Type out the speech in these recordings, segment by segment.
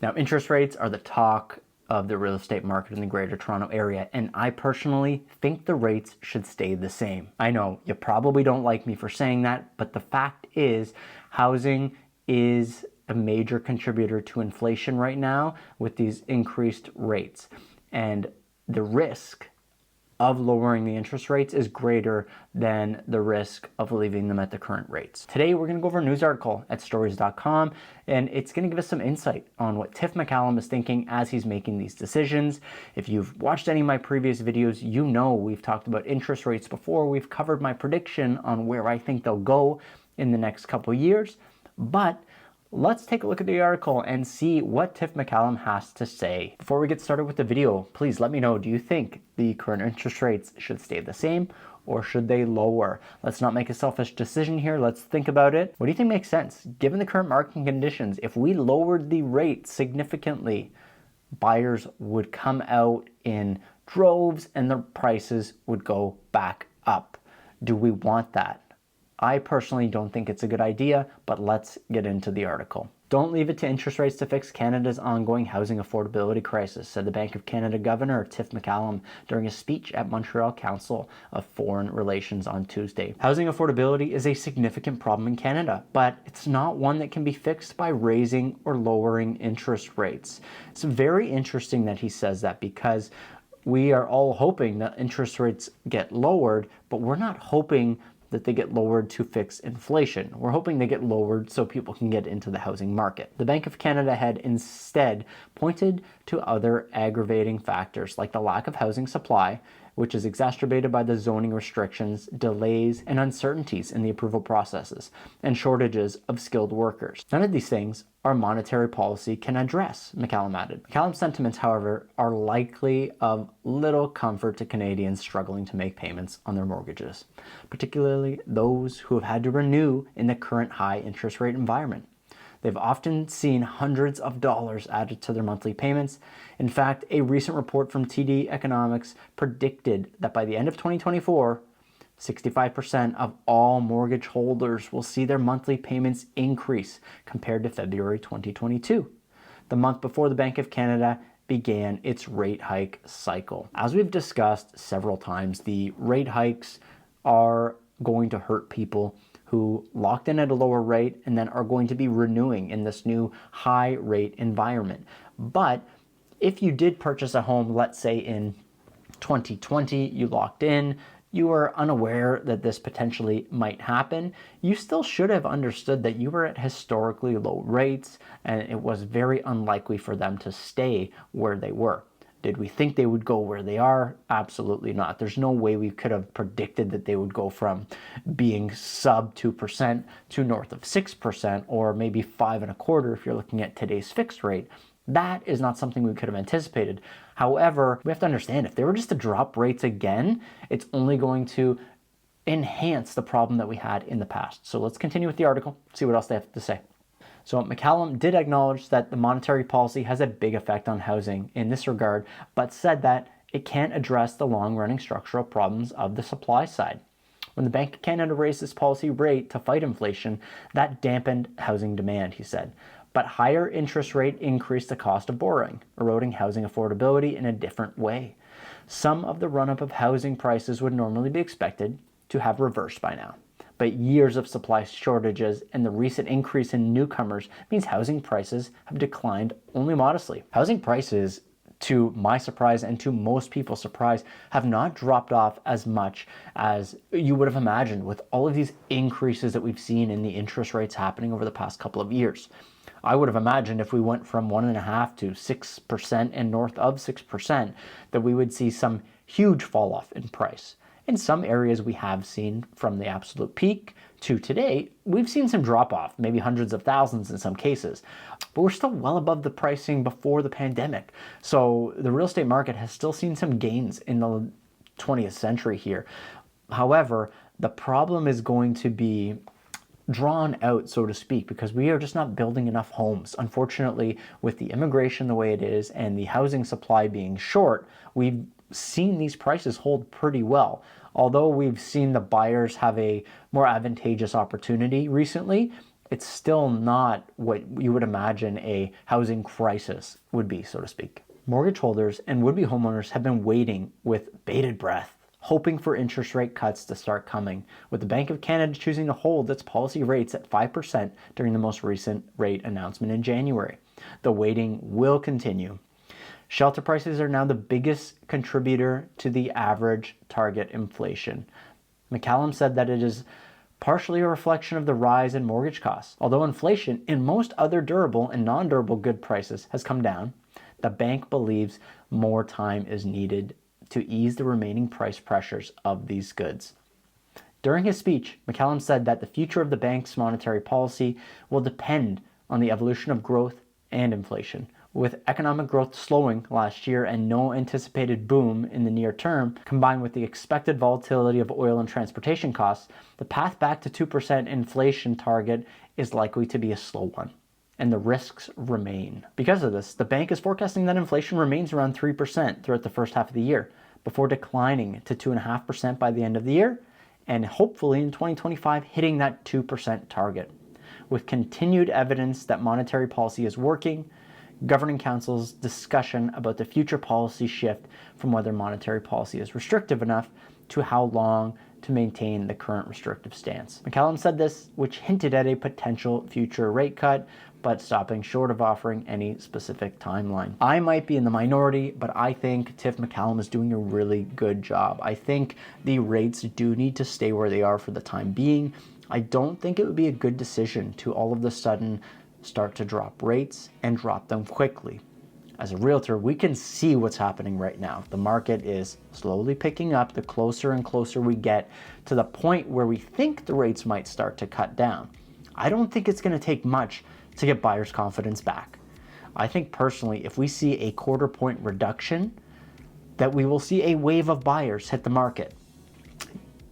Now, interest rates are the talk of the real estate market in the Greater Toronto Area, and I personally think the rates should stay the same. I know you probably don't like me for saying that, but the fact is housing is a major contributor to inflation right now with these increased rates. And the risk of lowering the interest rates is greater than the risk of leaving them at the current rates. Today, we're going to go over a news article at stories.com, and it's going to give us some insight on what Tiff McCallum is thinking as he's making these decisions. If you've watched any of my previous videos, you know we've talked about interest rates before. We've covered my prediction on where I think they'll go in the next couple of years, but let's take a look at the article and see what Tiff McCallum has to say. Before we get started with the video, please let me know, do you think the current interest rates should stay the same or should they lower? Let's not make a selfish decision here. Let's think about it. What do you think makes sense? Given the current market conditions, if we lowered the rate significantly, buyers would come out in droves and the prices would go back up. Do we want that? I personally don't think it's a good idea, but let's get into the article. Don't leave it to interest rates to fix Canada's ongoing housing affordability crisis, said the Bank of Canada Governor Tiff McCallum during a speech at Montreal Council of Foreign Relations on Tuesday. Housing affordability is a significant problem in Canada, but it's not one that can be fixed by raising or lowering interest rates. It's very interesting that he says that because we are all hoping that interest rates get lowered, but we're not hoping that they get lowered to fix inflation. We're hoping they get lowered so people can get into the housing market. The Bank of Canada had instead pointed to other aggravating factors like the lack of housing supply, which is exacerbated by the zoning restrictions, delays, and uncertainties in the approval processes, and shortages of skilled workers. None of these things our monetary policy can address, McCallum added. McCallum's sentiments, however, are likely of little comfort to Canadians struggling to make payments on their mortgages, particularly those who have had to renew in the current high interest rate environment. They've often seen hundreds of dollars added to their monthly payments. In fact, a recent report from TD Economics predicted that by the end of 2024, 65% of all mortgage holders will see their monthly payments increase compared to February 2022, the month before the Bank of Canada began its rate hike cycle. As we've discussed several times, the rate hikes are going to hurt people who locked in at a lower rate and then are going to be renewing in this new high rate environment. But if you did purchase a home, let's say in 2020, you locked in, you were unaware that this potentially might happen, you still should have understood that you were at historically low rates and it was very unlikely for them to stay where they were. Did we think they would go where they are? Absolutely not. There's no way we could have predicted that they would go from being sub 2% to north of 6%, or maybe 5.25% if you're looking at today's fixed rate. That is not something we could have anticipated. However, we have to understand if they were just to drop rates again, it's only going to enhance the problem that we had in the past. So let's continue with the article, see what else they have to say. So McCallum did acknowledge that the monetary policy has a big effect on housing in this regard, but said that it can't address the long-running structural problems of the supply side. When the Bank of Canada raised its policy rate to fight inflation, that dampened housing demand, he said. But higher interest rate increased the cost of borrowing, eroding housing affordability in a different way. Some of the run-up of housing prices would normally be expected to have reversed by now. But years of supply shortages and the recent increase in newcomers means housing prices have declined only modestly. Housing prices, to my surprise and to most people's surprise, have not dropped off as much as you would have imagined with all of these increases that we've seen in the interest rates happening over the past couple of years. I would have imagined if we went from 1.5% to 6% and north of 6%, that we would see some huge fall off in price. In some areas we have seen from the absolute peak to today, we've seen some drop off, maybe hundreds of thousands in some cases, but we're still well above the pricing before the pandemic. So the real estate market has still seen some gains in the 20th century here. However, the problem is going to be drawn out, so to speak, because we are just not building enough homes. Unfortunately, with the immigration the way it is and the housing supply being short, we've seen these prices hold pretty well. Although we've seen the buyers have a more advantageous opportunity recently, it's still not what you would imagine a housing crisis would be, so to speak. Mortgage holders and would-be homeowners have been waiting with bated breath, hoping for interest rate cuts to start coming, with the Bank of Canada choosing to hold its policy rates at 5% during the most recent rate announcement in January. The waiting will continue. Shelter prices are now the biggest contributor to the average target inflation. McCallum said that it is partially a reflection of the rise in mortgage costs. Although inflation in most other durable and non-durable good prices has come down, the bank believes more time is needed to ease the remaining price pressures of these goods. During his speech, McCallum said that the future of the bank's monetary policy will depend on the evolution of growth and inflation. With economic growth slowing last year and no anticipated boom in the near term, combined with the expected volatility of oil and transportation costs, the path back to 2% inflation target is likely to be a slow one, and the risks remain. Because of this, the bank is forecasting that inflation remains around 3% throughout the first half of the year, before declining to 2.5% by the end of the year, and hopefully in 2025 hitting that 2% target. With continued evidence that monetary policy is working, Governing Council's discussion about the future policy shift from whether monetary policy is restrictive enough to how long to maintain the current restrictive stance. McCallum said this, which hinted at a potential future rate cut, but stopping short of offering any specific timeline. I might be in the minority, but I think Tiff McCallum is doing a really good job. I think the rates do need to stay where they are for the time being. I don't think it would be a good decision to all of a sudden start to drop rates and drop them quickly. As a realtor, we can see what's happening right now. The market is slowly picking up the closer and closer we get to the point where we think the rates might start to cut down. I don't think it's going to take much to get buyers' confidence back. I think personally, if we see a 1/4 point reduction, that we will see a wave of buyers hit the market.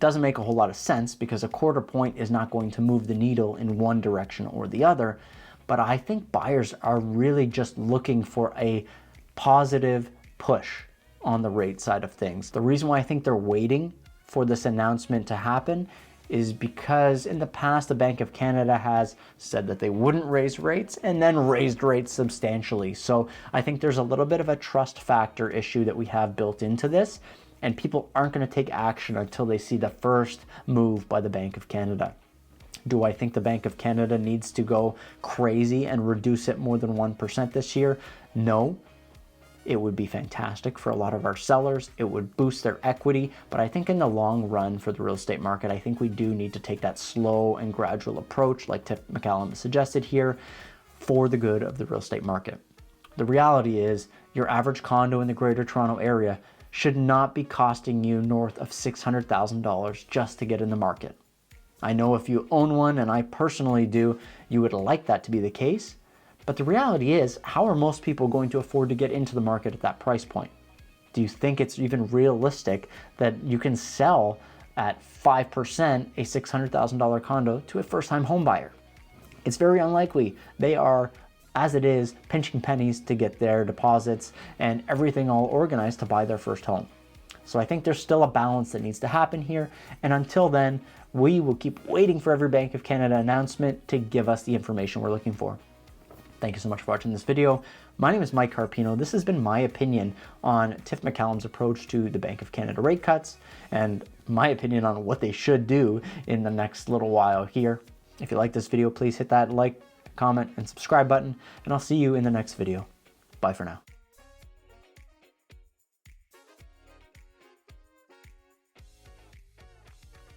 Doesn't make a whole lot of sense because a 1/4 point is not going to move the needle in one direction or the other. But I think buyers are really just looking for a positive push on the rate side of things. The reason why I think they're waiting for this announcement to happen is because in the past, the Bank of Canada has said that they wouldn't raise rates and then raised rates substantially. So I think there's a little bit of a trust factor issue that we have built into this, and people aren't going to take action until they see the first move by the Bank of Canada. Do I think the Bank of Canada needs to go crazy and reduce it more than 1% this year? No. It would be fantastic for a lot of our sellers. It would boost their equity. But I think in the long run for the real estate market, I think we do need to take that slow and gradual approach like Tiff McCallum suggested here for the good of the real estate market. The reality is your average condo in the Greater Toronto Area should not be costing you north of $600,000 just to get in the market. I know if you own one, and I personally do, you would like that to be the case. But the reality is, how are most people going to afford to get into the market at that price point? Do you think it's even realistic that you can sell at 5% a $600,000 condo to a first-time home buyer? It's very unlikely. They are, as it is, pinching pennies to get their deposits and everything all organized to buy their first home. So I think there's still a balance that needs to happen here. And until then, we will keep waiting for every Bank of Canada announcement to give us the information we're looking for. Thank you so much for watching this video. My name is Mike Carpino. This has been my opinion on Tiff McCallum's approach to the Bank of Canada rate cuts and my opinion on what they should do in the next little while here. If you like this video, please hit that like, comment, and subscribe button, and I'll see you in the next video. Bye for now.